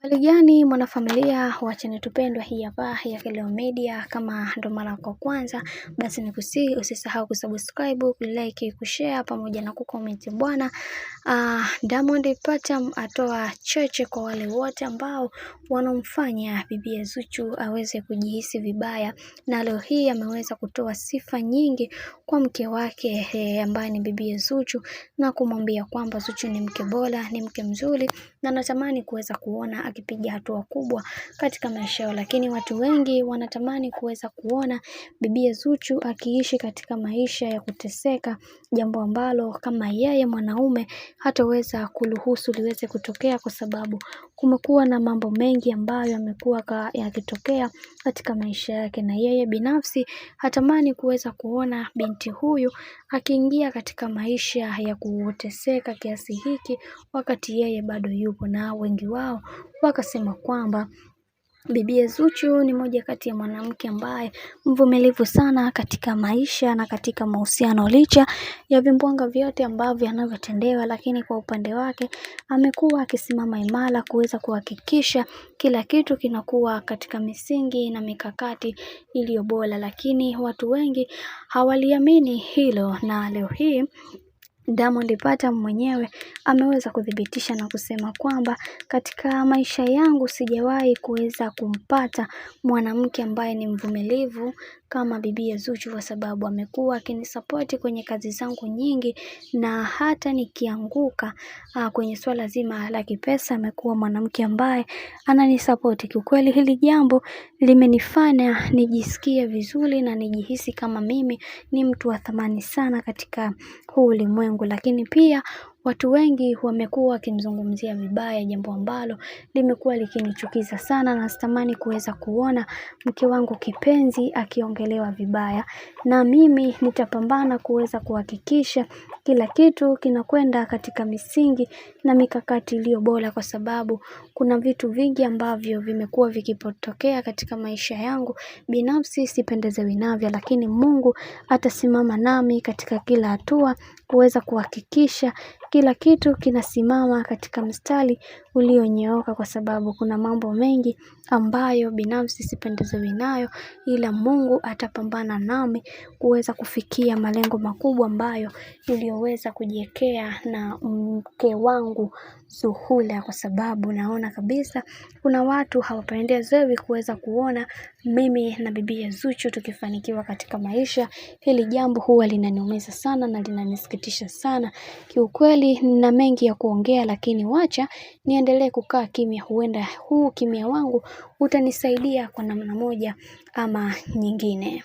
Hali gani mwanafamilia wa channel tupendwa hii hapa ya Keleo Media. Kama ndo mara yako kwanza, basi nikusihi usisahau kusubscribe, kulike, kushare pamoja na kucomment bwana. Diamond Platnumz atoa cheche kwa wale wote ambao wanomfanya bibi Zuchu aweze kujihisi vibaya, na leo hii ameweza kutoa sifa nyingi kwa mke wake ambaye ni bibi Zuchu, na kumwambia kwamba Zuchu ni mke bora, ni mke mzuri, na natamani kuweza kuona akipiga hatua kubwa katika maisha yao. Lakini watu wengi wanatamani kuweza kuona bibi Zuchu akiishi katika maisha ya kuteseka, jambo ambalo kama yeye mwanaume hataweza kuruhusu liweze kutokea, kwa sababu kumekuwa na mambo mengi ambayo yamekuwa yakitokea katika maisha yake, na yeye binafsi hatamani kuweza kuona binti huyu akiingia katika maisha ya kuteseka kiasi hiki wakati yeye bado yupo. Na wengi wao wakasema kwamba bibi Zuchu ni moja kati ya mwanamke ambaye mvumilivu sana katika maisha na katika mahusiano, licha ya vimbwanga vyote ambavyo anavyotendewa, lakini kwa upande wake amekuwa akisimama imara kuweza kuhakikisha kila kitu kinakuwa katika misingi na mikakati iliyo bora. Lakini watu wengi hawaliamini hilo, na leo hii Diamond Platnumz mwenyewe ameweza kudhibitisha na kusema kwamba katika maisha yangu sijawahi kuweza kumpata mwanamke ambaye ni mvumilivu kama bibi Zuchu, kwa sababu amekuwa akinisupport kwenye kazi zangu nyingi, na hata nikianguka kwenye swala zima la kipesa amekuwa mwanamke ambaye ananisupport. Kiukweli hili jambo limenifanya nijisikie vizuri na nijihisi kama mimi ni mtu wa thamani sana katika huu ulimwengu. Lakini pia watu wengi wamekuwa wakimzungumzia vibaya, jambo ambalo limekuwa likinichukiza sana, na sitamani kuweza kuona mke wangu kipenzi akiongelewa vibaya. Na mimi nitapambana kuweza kuhakikisha kila kitu kinakwenda katika misingi na mikakati iliyo bora, kwa sababu kuna vitu vingi ambavyo vimekuwa vikipotokea katika maisha yangu binafsi sipendezewi navyo, lakini Mungu atasimama nami katika kila hatua kuweza kuhakikisha kila kitu kinasimama katika mstari ulionyooka, kwa sababu kuna mambo mengi ambayo binafsi sipendezewi nayo, ila Mungu atapambana nami kuweza kufikia malengo makubwa ambayo niliyoweza kujiwekea na mke wangu Zuhura, kwa sababu naona kabisa kuna watu hawapendezewi kuweza kuona mimi na bibi Zuchu tukifanikiwa katika maisha. Hili jambo huwa linaniumiza sana na linanisikitisha sana. Kiukweli nina mengi ya kuongea, lakini wacha niendelee kukaa kimya. Huenda huu kimya wangu utanisaidia kwa namna moja ama nyingine.